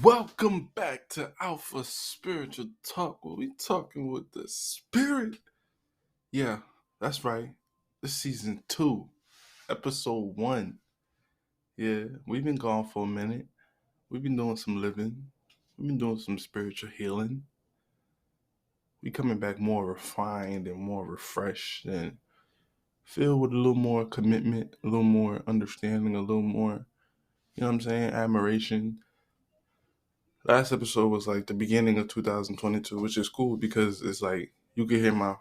Welcome back to Alpha Spiritual Talk, where we talking with the spirit. Yeah, that's right. This season 2, episode 1. Yeah, we've been gone for a minute. We've been doing some living. We've been doing some spiritual healing. We coming back more refined and more refreshed and filled with a little more commitment, a little more understanding, a little more, you know what I'm saying, admiration. Last episode was like the beginning of 2022, which is cool because it's like you can hear my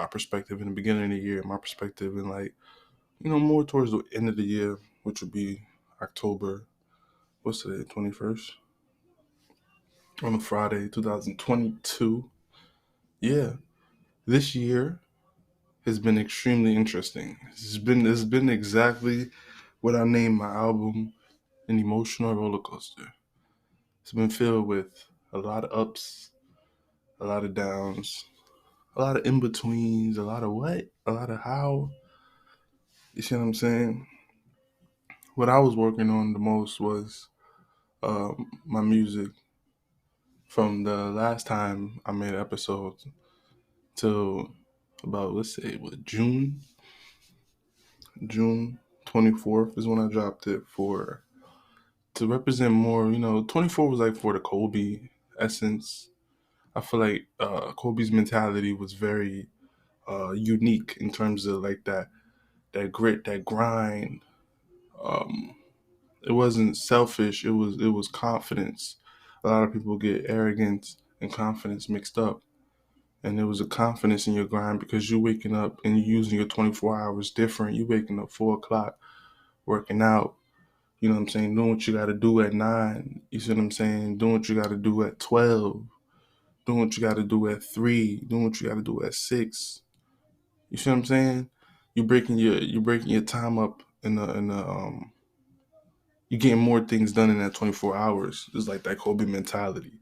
perspective in the beginning of the year, my perspective in like, more towards the end of the year, which would be October. What's today? 21st? On a Friday, 2022. Yeah. This year has been extremely interesting. It's been exactly what I named my album, an emotional roller coaster. It's been filled with a lot of ups, a lot of downs, a lot of in-betweens, a lot of what, a lot of how. You see what I'm saying? What I was working on the most was my music. From the last time I made episodes till about, let's say, June 24th is when I dropped it to represent more. 24 was like for the Kobe essence. I feel like Kobe's mentality was very unique in terms of like that grit, that grind. Um, it wasn't selfish. It was confidence. A lot of people get arrogance and confidence mixed up, and there was a confidence in your grind because you're waking up and you're using your 24 hours different. You waking up 4 o'clock, working out. You know what I'm saying? Doing what you got to do at 9. You see what I'm saying? Doing what you got to do at 12. Doing what you got to do at 3. Doing what you got to do at 6. You see what I'm saying? You're breaking your time up in the you're getting more things done in that 24 hours. It's like that Kobe mentality.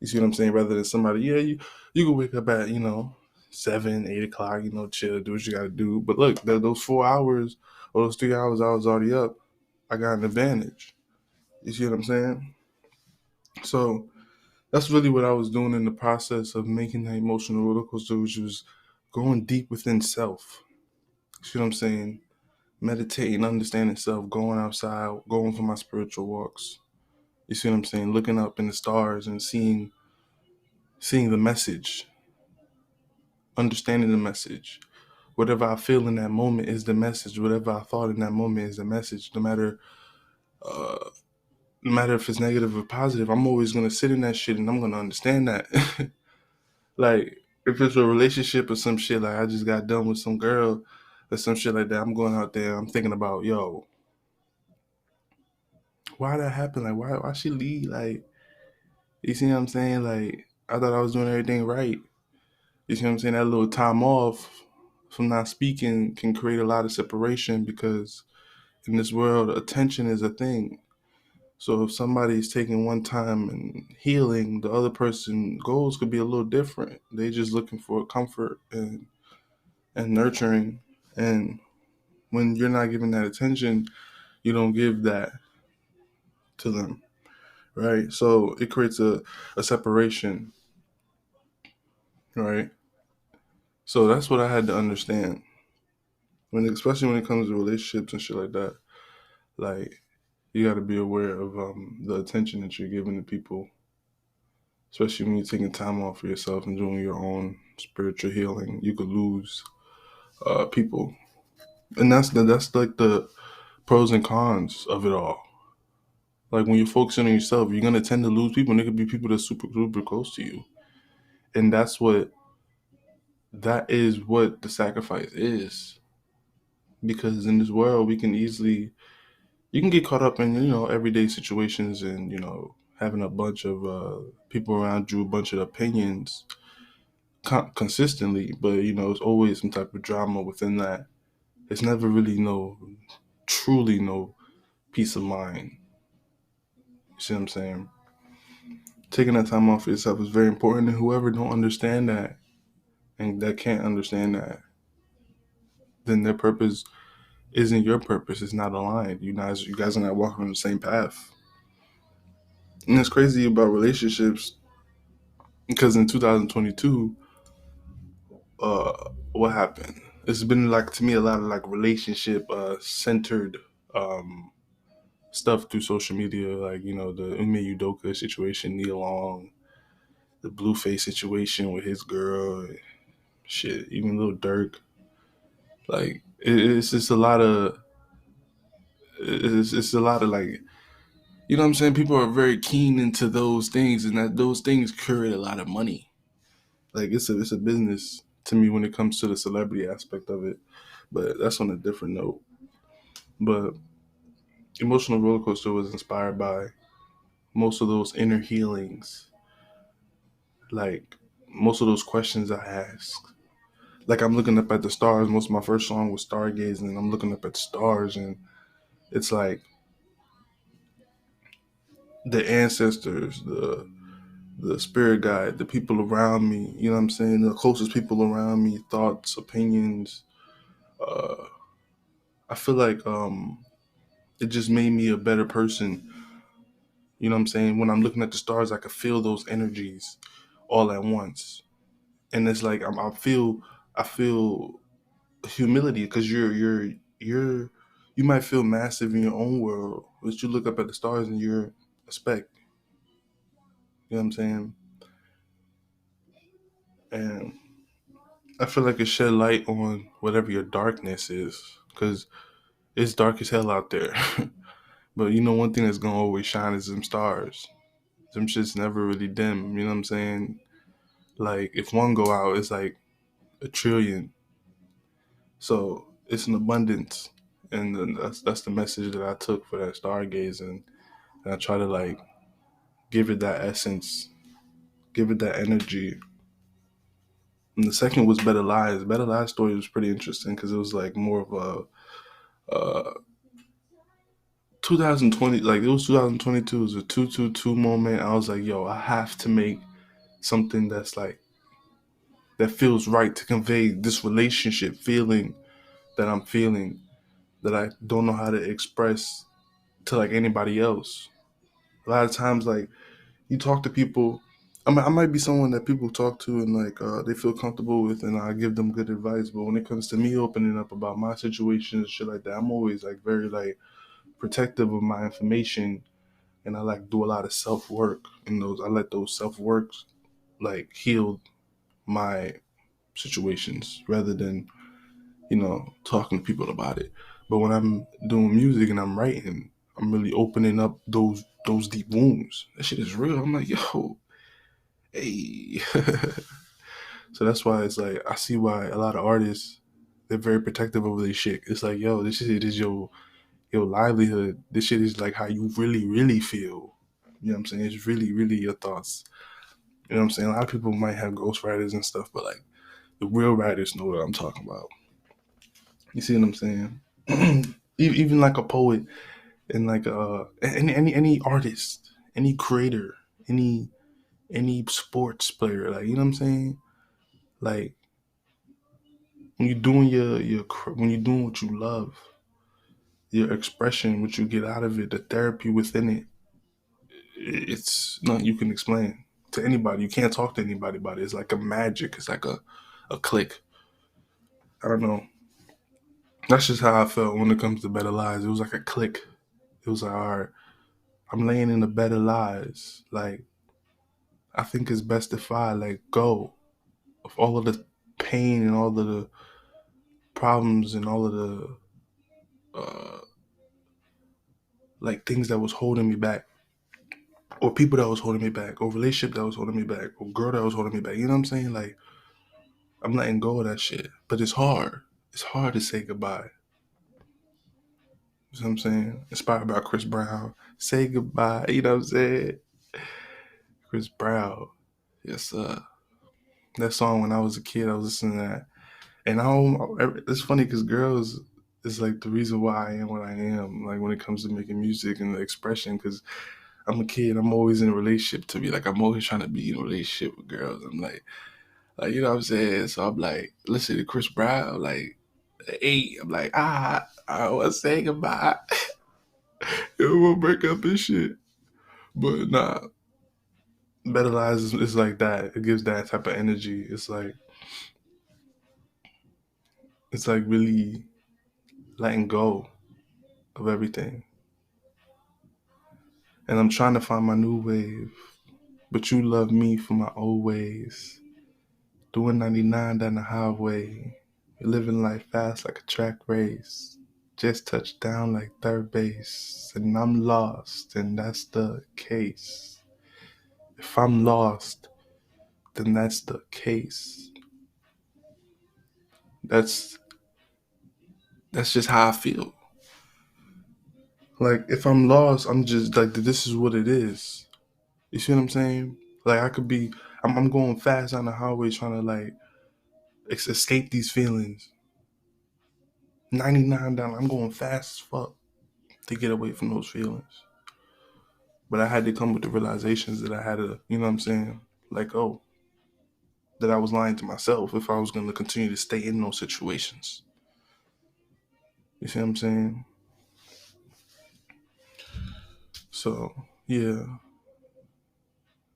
You see what I'm saying? Rather than somebody, yeah, you can wake up at 7, 8 o'clock, chill, do what you got to do. But look, those 4 hours or those 3 hours, I was already up. I got an advantage. You see what I'm saying? So that's really what I was doing in the process of making that emotional roller coaster, which was going deep within self. You see what I'm saying? Meditating, understanding self, going outside, going for my spiritual walks. You see what I'm saying? Looking up in the stars and seeing the message, understanding the message. Whatever I feel in that moment is the message. Whatever I thought in that moment is the message. Uh, no matter if it's negative or positive, I'm always gonna sit in that shit and I'm gonna understand that. Like if it's a relationship or some shit, like I just got done with some girl or some shit like that, I'm going out there, I'm thinking about, yo, why that happened? Like why she leave? Like, you see what I'm saying? Like I thought I was doing everything right. You see what I'm saying? That little time off from not speaking can create a lot of separation because in this world, attention is a thing. So if somebody's taking one time and healing, the other person goals could be a little different. They just looking for comfort and nurturing. And when you're not giving that attention, you don't give that to them, right? So it creates a separation, right? So that's what I had to understand. Especially when it comes to relationships and shit like that. Like, you got to be aware of the attention that you're giving to people, especially when you're taking time off for yourself and doing your own spiritual healing. You could lose people, and that's like the pros and cons of it all. Like when you're focusing on yourself, you're gonna tend to lose people, and there could be people that's super super close to you, and that is what the sacrifice is. Because in this world, you can get caught up in everyday situations and having a bunch of people around you, a bunch of opinions consistently, but it's always some type of drama within that. It's never really truly no peace of mind. You see what I'm saying? Taking that time off for yourself is very important, and whoever don't understand that and that can't understand that, then their purpose isn't your purpose. It's not aligned. You guys are not walking on the same path. And it's crazy about relationships because in 2022, uh, what happened? It's been like to me a lot of like relationship centered um stuff through social media, like the Ume Udoka situation, Neil Long, the Blueface situation with his girl, shit, even Lil Durk. Like it's just a lot of it's a lot of like what I'm saying. People are very keen into those things, and that those things create a lot of money. Like it's a business to me when it comes to the celebrity aspect of it. But that's on a different note. But emotional roller coaster was inspired by most of those inner healings, like most of those questions I asked. Like I'm looking up at the stars. Most of my first song was stargazing, and I'm looking up at the stars, and it's like the ancestors, the spirit guide, the people around me. You know what I'm saying? The closest people around me, thoughts, opinions. Uh, I feel like it just made me a better person. You know what I'm saying? When I'm looking at the stars, I could feel those energies all at once, and it's like I feel humility because you're you might feel massive in your own world, but you look up at the stars and you're a speck. You know what I'm saying? And I feel like it shed light on whatever your darkness is, because it's dark as hell out there. But one thing that's gonna always shine is them stars. Them shits never really dim. You know what I'm saying? Like if one go out, it's like a trillion. So it's an abundance, and then that's the message that I took for that stargazing. And I try to like give it that essence, give it that energy. And the second was Better Lies. Better Lies story was pretty interesting because it was like more of a 2020, like it was 2022. It was a 222 moment. I was like, yo, I have to make something that's like that feels right to convey this relationship feeling that I'm feeling that I don't know how to express to like anybody else. A lot of times, like you talk to people. I might be someone that people talk to and like they feel comfortable with, and I give them good advice. But when it comes to me opening up about my situation and shit like that, I'm always like very like protective of my information, and I like do a lot of self work. And those I let those self works like heal my situations rather than talking to people about it. But when I'm doing music and I'm writing, I'm really opening up those deep wounds. That shit is real. I'm like, yo, hey. So that's why it's like I see why a lot of artists they're very protective over this shit. It's like, yo, this shit is your livelihood. This shit is like how you really, really feel. You know what I'm saying? It's really, really your thoughts. You know what I'm saying? A lot of people might have ghostwriters and stuff, but like the real writers know what I'm talking about. You see what I'm saying? Even like a poet and like any artist, any creator, any any sports player, like you know what I'm saying? Like when you're doing when you're doing what you love, your expression, what you get out of it, the therapy within it, it's nothing you can explain to anybody. You can't talk to anybody about it. It's like a magic. It's like a click. I don't know. That's just how I felt when it comes to Better Lies. It was like a click. It was like, all right, I'm laying in the better lies. Like, I think it's best if I let go of all of the pain and all of the problems and all of the uh, like things that was holding me back, or people that was holding me back, or relationship that was holding me back, or girl that was holding me back. You know what I'm saying? Like, I'm letting go of that shit. But it's hard. It's hard to say goodbye. You know what I'm saying? Inspired by Chris Brown. Say goodbye. You know what I'm saying? Chris Brown. Yes, sir. That song when I was a kid, I was listening to that. And it's funny because girls is like the reason why I am what I am. Like when it comes to making music and the expression, because I'm a kid. I'm always in a relationship to be like, I'm always trying to be in a relationship with girls. I'm like, you know what I'm saying? So I'm like, listen to Chris Brown, like, hey, I'm like, I want to say goodbye. It won't break up and shit. But nah, Better Lies is like that. It gives that type of energy. It's like really letting go of everything. And I'm trying to find my new wave. But you love me for my old ways. Doing 99 down the highway. Living life fast like a track race. Just touched down like third base. And I'm lost, and that's the case. If I'm lost, then that's the case. That's that's just how I feel. Like if I'm lost, I'm just like this is what it is. You see what I'm saying? Like I could be, I'm going fast on the highway trying to like escape these feelings. 99 down, I'm going fast as fuck to get away from those feelings. But I had to come with the realizations that I had to, you know what I'm saying? Like, oh, that I was lying to myself if I was going to continue to stay in those situations. You see what I'm saying? So, yeah.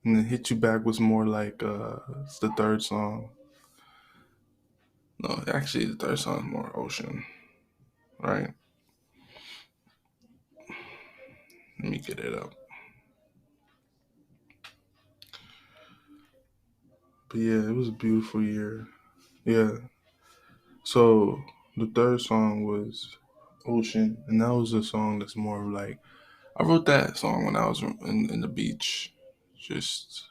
And then Hit You Back was more like, it's the third song. No, actually, the third song is more Ocean, right? Let me get it up. But yeah, it was a beautiful year. Yeah. So the third song was Ocean, and that was a song that's more of like, I wrote that song when I was in the beach, just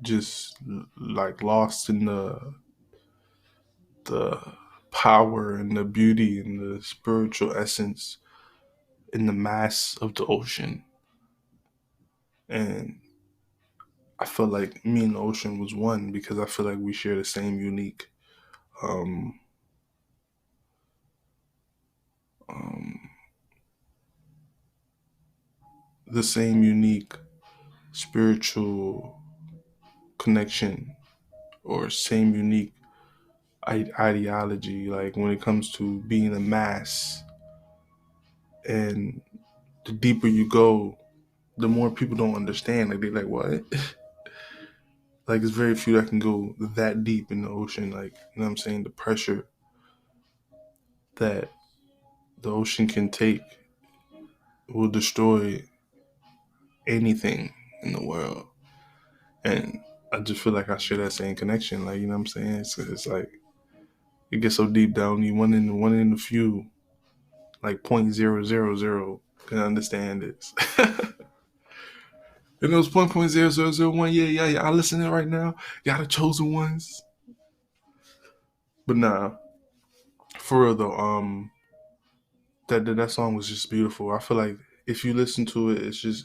just like lost in the power and the beauty and the spiritual essence in the mass of the ocean. And I felt like me and the ocean was one because I feel like we share the same unique um, um, the same unique spiritual connection or same unique ideology. Like when it comes to being a mass, and the deeper you go, the more people don't understand. Like they're like, what? Like it's very few that can go that deep in the ocean. Like, you know what I'm saying? The pressure that the ocean can take will destroy anything in the world. And I just feel like I share that same connection. Like, you know what I'm saying? It's like it gets so deep down. You one in the few, like 0.000 can understand this. And those 0.00001, yeah. I listen to it right now. Y'all the chosen ones. But nah, for real though, that song was just beautiful. I feel like if you listen to it, it's just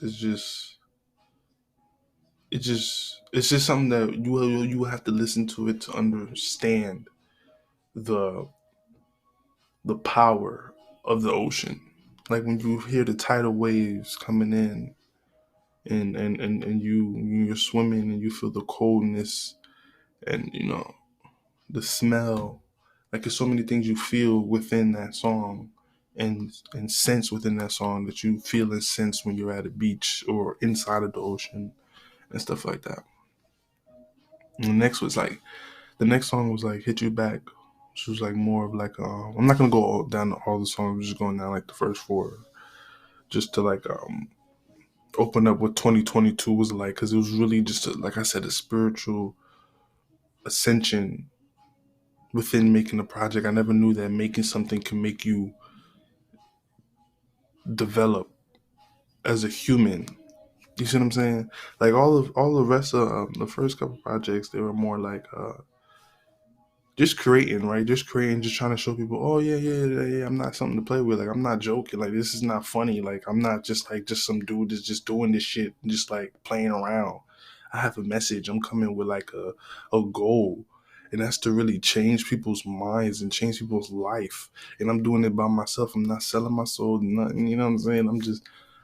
something that you have to listen to it to understand the the power of the ocean. Like when you hear the tidal waves coming in, and you're swimming and you feel the coldness, and you know the smell. Like there's so many things you feel within that song, and sense within that song that you feel and sense when you're at a beach or inside of the ocean and stuff like that. And the next song was like Hit You Back, which was like more of like I'm not gonna go down to all the songs. I'm just going down like the first four, just to like open up what 2022 was like, because it was really just like I said, a spiritual ascension within making a project. I never knew that making something can make you develop as a human. You see what I'm saying? Like all the rest of the first couple projects, they were more like just creating, right? Just creating, just trying to show people, oh yeah. I'm not something to play with. Like I'm not joking. Like this is not funny. Like I'm not just like just some dude that's just doing this shit, just like playing around. I have a message. I'm coming with like a goal. And that's to really change people's minds and change people's life. And I'm doing it by myself. I'm not selling my soul to nothing. You know what I'm saying?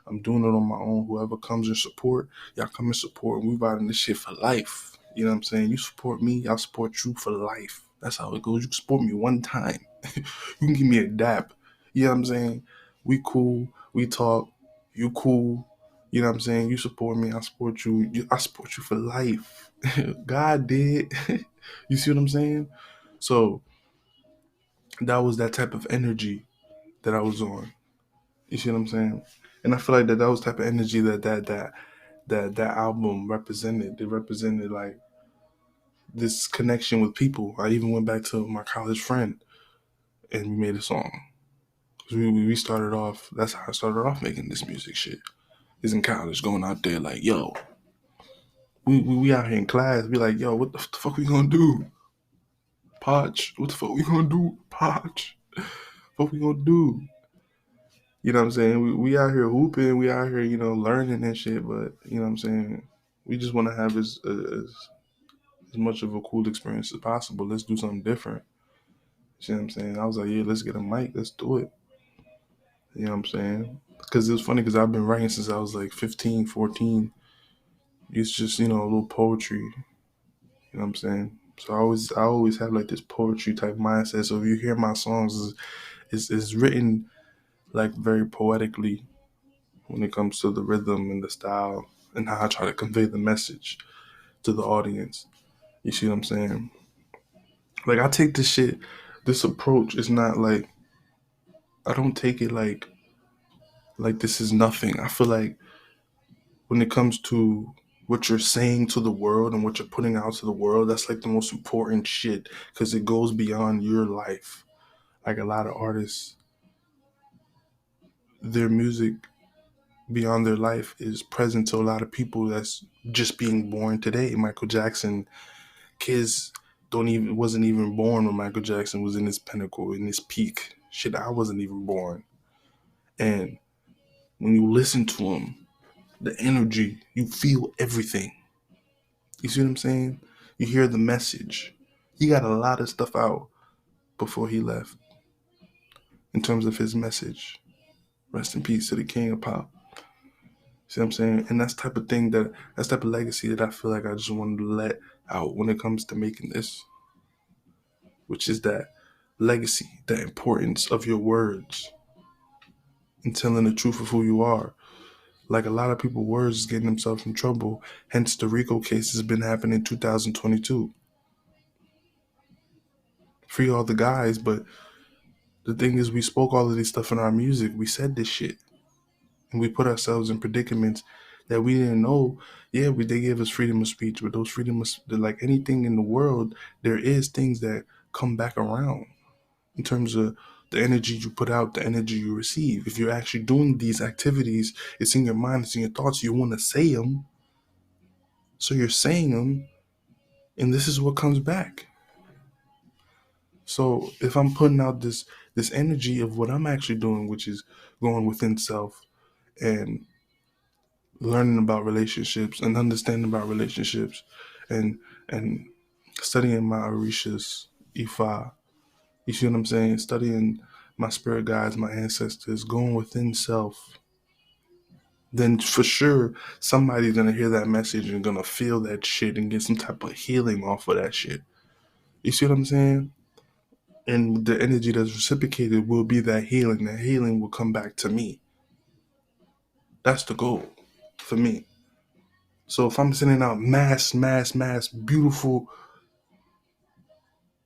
I'm doing it on my own. Whoever comes and support, y'all come and support. We riding this shit for life. You know what I'm saying? You support me, I'll support you for life. That's how it goes. You can support me one time. You can give me a dap. You know what I'm saying? We cool. We talk. You cool. You know what I'm saying? You support me, I support you. I support you for life. God did. You see what I'm saying? So that was that type of energy that I was on. You see what I'm saying? And I feel like that was type of energy that album represented. It represented like this connection with people. I even went back to my college friend and we made a song. 'Cause we started off. That's how I started off making this music shit. Is in college, going out there like, yo, we out here in class. We like, yo, what the fuck we gonna do? Potch, what the fuck we gonna do? Potch, what we gonna do? You know what I'm saying? We out here hooping, we out here, learning and shit. But you know what I'm saying? We just want to have as much of a cool experience as possible. Let's do something different. You know what I'm saying? I was like, yeah, let's get a mic, let's do it. You know what I'm saying? Because it was funny because I've been writing since I was like 15, 14. It's just, a little poetry. You know what I'm saying? So I always have like this poetry type mindset. So if you hear my songs, it's written like very poetically when it comes to the rhythm and the style and how I try to convey the message to the audience. You see what I'm saying? Like I take this approach is not like I don't take it like this is nothing. I feel like when it comes to what you're saying to the world and what you're putting out to the world, that's like the most important shit because it goes beyond your life. Like a lot of artists, their music beyond their life is present to a lot of people that's just being born today. Michael Jackson, kids don't even wasn't even born when Michael Jackson was in his pinnacle, in his peak. Shit, I wasn't even born. And when you listen to him, the energy, you feel everything. You see what I'm saying? You hear the message. He got a lot of stuff out before he left in terms of his message. Rest in peace to the king of pop. See what I'm saying? And that's type of legacy that I feel like I just wanted to let out when it comes to making this, which is that legacy, the importance of your words and telling the truth of who you are. Like a lot of people, words is getting themselves in trouble. Hence, the RICO case has been happening in 2022. Free all the guys, but the thing is, we spoke all of this stuff in our music. We said this shit, and we put ourselves in predicaments that we didn't know. Yeah, they gave us freedom of speech, but those like anything in the world, there is things that come back around in terms of the energy you put out, the energy you receive. If you're actually doing these activities, it's in your mind, it's in your thoughts. You want to say them, so you're saying them, and this is what comes back. So if I'm putting out this energy of what I'm actually doing, which is going within self and learning about relationships and understanding about relationships and and studying my Orishas, Ifa, you see what I'm saying? Studying my spirit guides, my ancestors, going within self, then for sure somebody's gonna hear that message and gonna feel that shit and get some type of healing off of that shit. You see what I'm saying? And the energy that's reciprocated will be that healing. That healing will come back to me. That's the goal for me. So if I'm sending out mass, beautiful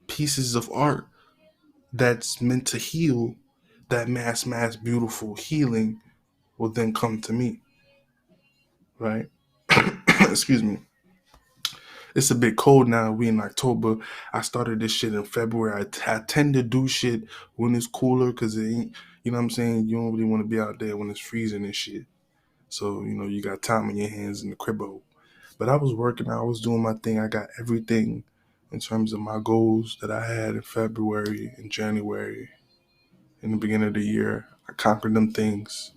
pieces of art that's meant to heal, that mass, beautiful healing will then come to me, right? Excuse me. It's a bit cold now. We in October. I started this shit in February. I tend to do shit when it's cooler because it ain't, you know what I'm saying? You don't really want to be out there when it's freezing and shit. So, you got time in your hands in the cribbo. But I was working, I was doing my thing. I got everything in terms of my goals that I had in February and January in the beginning of the year. I conquered them things.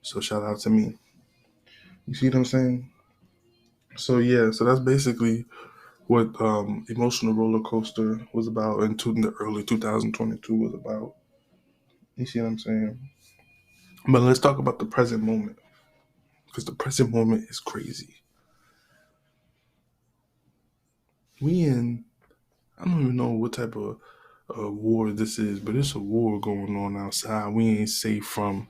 So shout out to me. You see what I'm saying? So yeah, so that's basically what Emotional Roller Coaster was about in the early 2022 was about. You see what I'm saying? But let's talk about the present moment. Because the present moment is crazy. I don't even know what type of war this is, but it's a war going on outside. We ain't safe from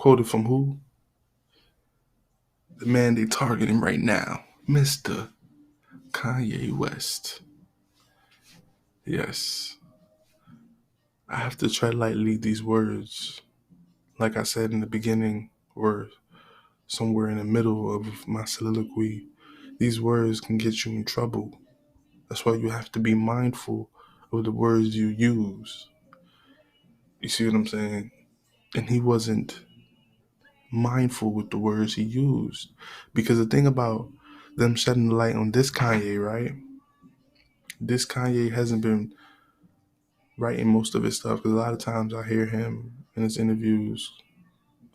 Quoted from who? The man they targeting right now, Mr. Kanye West. Yes, I have to tread lightly these words. Like I said in the beginning, or somewhere in the middle of my soliloquy, these words can get you in trouble. That's why you have to be mindful of the words you use. You see what I'm saying? And he wasn't mindful with the words he used. Because the thing about them shedding the light on this Kanye, right? This Kanye hasn't been writing most of his stuff, because a lot of times I hear him in his interviews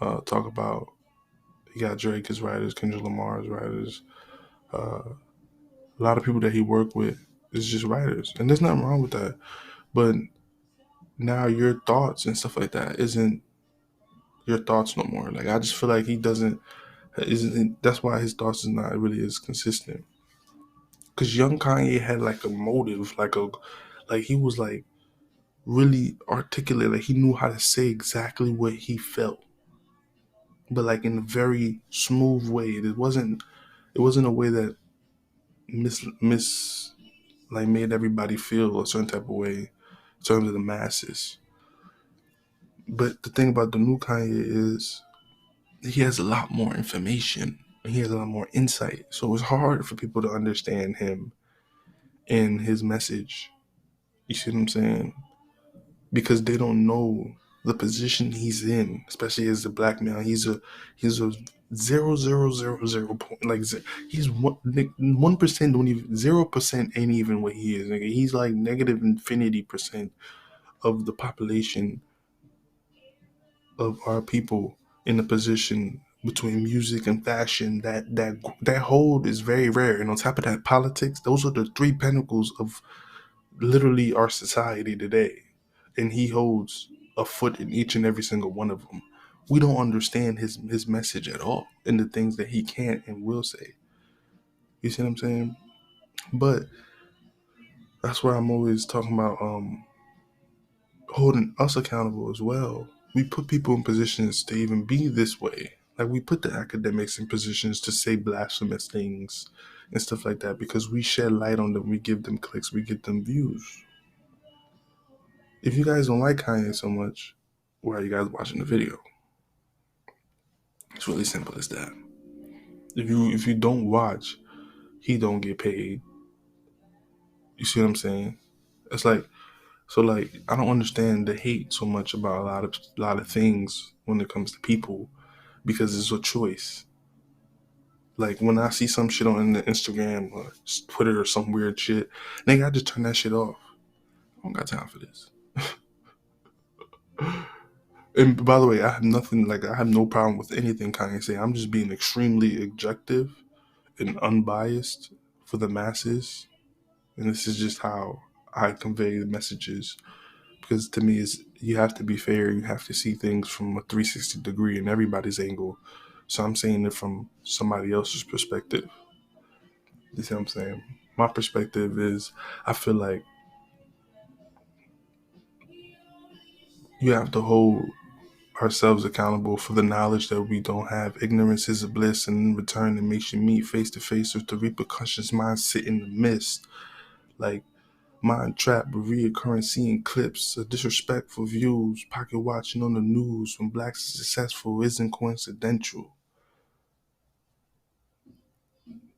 talk about he got Drake as writers, Kendrick Lamar as writers, a lot of people that he worked with is just writers, and there's nothing wrong with that. But now your thoughts and stuff like that isn't your thoughts no more. Like, I just feel like he doesn't isn't. That's why his thoughts is not really as consistent. Because young Kanye had like a motive, like he was like really articulate. Like he knew how to say exactly what he felt, but like in a very smooth way. It wasn't a way that miss like made everybody feel a certain type of way in terms of the masses. But the thing about the new Kanye is he has a lot more information. He has a lot more insight. So it's hard for people to understand him and his message. You see what I'm saying? Because they don't know the position he's in, especially as a black male. He's a 0.000 like he's 1% don't even 0% ain't even what he is. Nigga. He's like negative infinity percent of the population of our people in a position between music and fashion. That hold is very rare. And on top of that, politics. Those are the three pinnacles of literally our society today. And he holds a foot in each and every single one of them. We don't understand his message at all and the things that he can and will say. You see what I'm saying? But that's why I'm always talking about holding us accountable as well. We put people in positions to even be this way. Like we put the academics in positions to say blasphemous things and stuff like that because we shed light on them. We give them clicks. We get them views. If you guys don't like Kanye so much, why are you guys watching the video? It's really simple as that. If you don't watch, he don't get paid. You see what I'm saying? It's like so like I don't understand the hate so much about a lot of things when it comes to people because it's a choice. Like when I see some shit on the Instagram or Twitter or some weird shit, nigga, I just turn that shit off. I don't got time for this. And by the way, I have no problem with anything Kanye say. I'm just being extremely objective and unbiased for the masses. And this is just how I convey the messages. Because to me, you have to be fair. You have to see things from a 360 degree in everybody's angle. So I'm saying it from somebody else's perspective. You see what I'm saying? My perspective is I feel like you have to hold ourselves accountable for the knowledge that we don't have. Ignorance is a bliss, and in return, it makes you meet face to face with the repercussions. Mine sit in the mist, like mind trap, reoccurring seeing clips of disrespectful views, pocket watching on the news when blacks are successful isn't coincidental.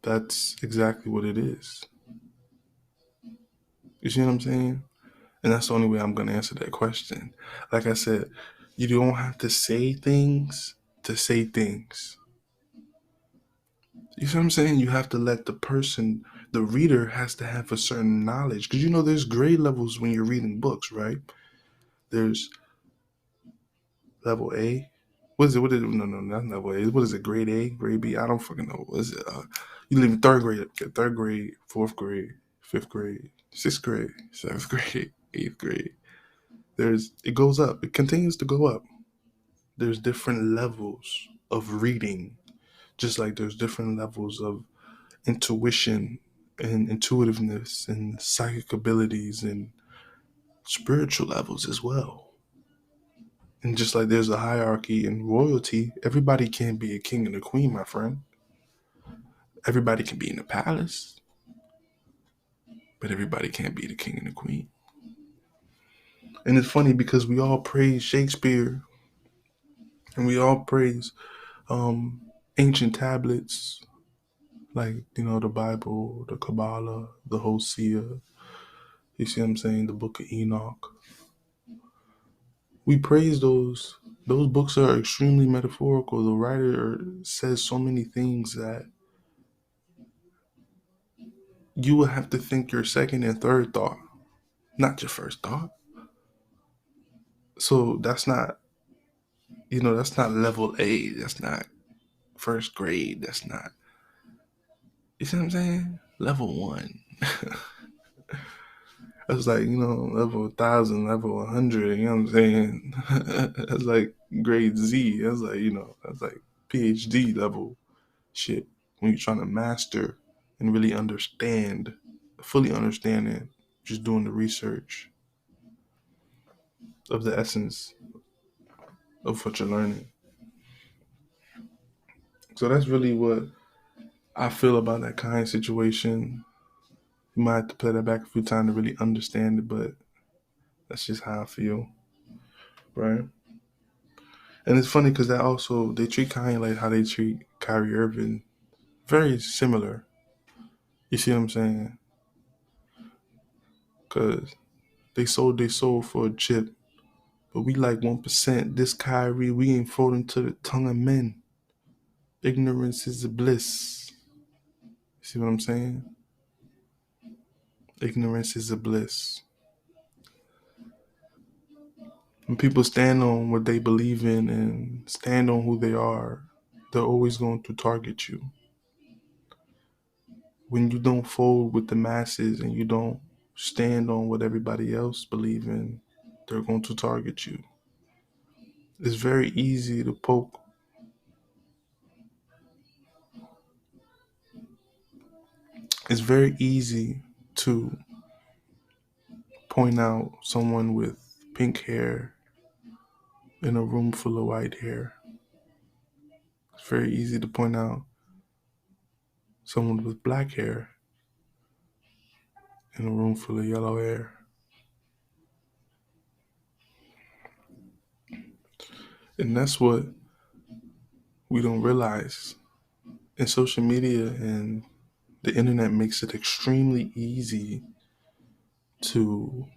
That's exactly what it is. You see what I'm saying? And that's the only way I'm going to answer that question. Like I said, you don't have to say things to say things. You see what I'm saying? You have to let the reader has to have a certain knowledge. Because there's grade levels when you're reading books, right? There's level A. What is it? No, not level A. What is it? Grade A? Grade B? I don't fucking know. What is it? You leave third grade, third grade, fourth grade, fifth grade, sixth grade, seventh grade, eighth grade. It goes up. It continues to go up. There's different levels of reading, just like there's different levels of intuition and intuitiveness and psychic abilities and spiritual levels as well. And just like there's a hierarchy in royalty, everybody can't be a king and a queen, my friend. Everybody can be in the palace, but everybody can't be the king and the queen. And it's funny because we all praise Shakespeare and we all praise um, ancient tablets like, the Bible, the Kabbalah, the Hosea. You see what I'm saying? The Book of Enoch. We praise those. Those books are extremely metaphorical. The writer says so many things that you would have to think your second and third thought, not your first thought. So that's not level A. That's not first grade. That's not, you see what I'm saying? Level 1. That's like, level 1,000, level 100, you know what I'm saying? That's like grade Z. That's like, that's like PhD level shit. When you're trying to master and really understand, fully understand it, just doing the research of the essence of what you're learning. So that's really what I feel about that kind of situation. You might have to play that back a few times to really understand it, but that's just how I feel, right? And it's funny because they treat Kanye like how they treat Kyrie Irving. Very similar. You see what I'm saying? Because they sold their soul for a chip, but we like 1%. This Kyrie, we ain't folding to the tongue of men. Ignorance is a bliss. You see what I'm saying? Ignorance is a bliss. When people stand on what they believe in and stand on who they are, they're always going to target you. When you don't fold with the masses and you don't stand on what everybody else believe in, they're going to target you. It's very easy to poke. It's very easy to point out someone with pink hair in a room full of white hair. It's very easy to point out someone with black hair in a room full of yellow hair. And that's what we don't realize. And social media and the internet makes it extremely easy to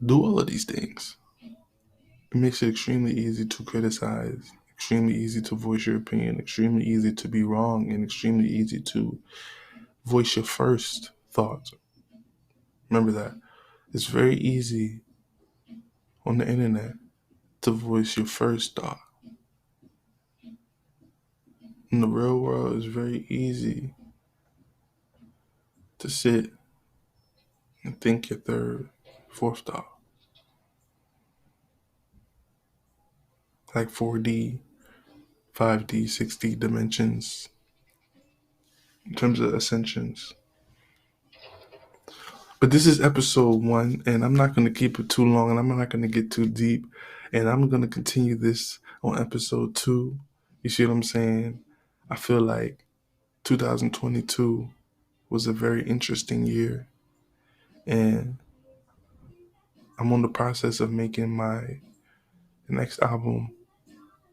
do all of these things. It makes it extremely easy to criticize, extremely easy to voice your opinion, extremely easy to be wrong, and extremely easy to voice your first thoughts. Remember that. It's very easy on the internet to voice your first thought. In the real world, it's very easy to sit and think your third, fourth thought. Like 4D, 5D, 6D dimensions in terms of ascensions. But this is episode 1, and I'm not going to keep it too long, and I'm not going to get too deep, and I'm going to continue this on episode 2. You see what I'm saying? I feel like 2022 was a very interesting year, and I'm on the process of making my next album,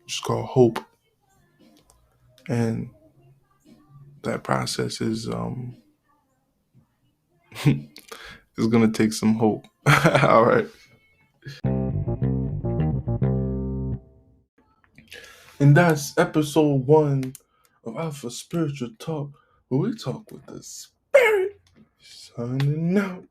which is called Hope, and that process is is gonna take some hope. All right. And that's episode 1 of Alpha Spiritual Talk, where we talk with the spirit. Signing out.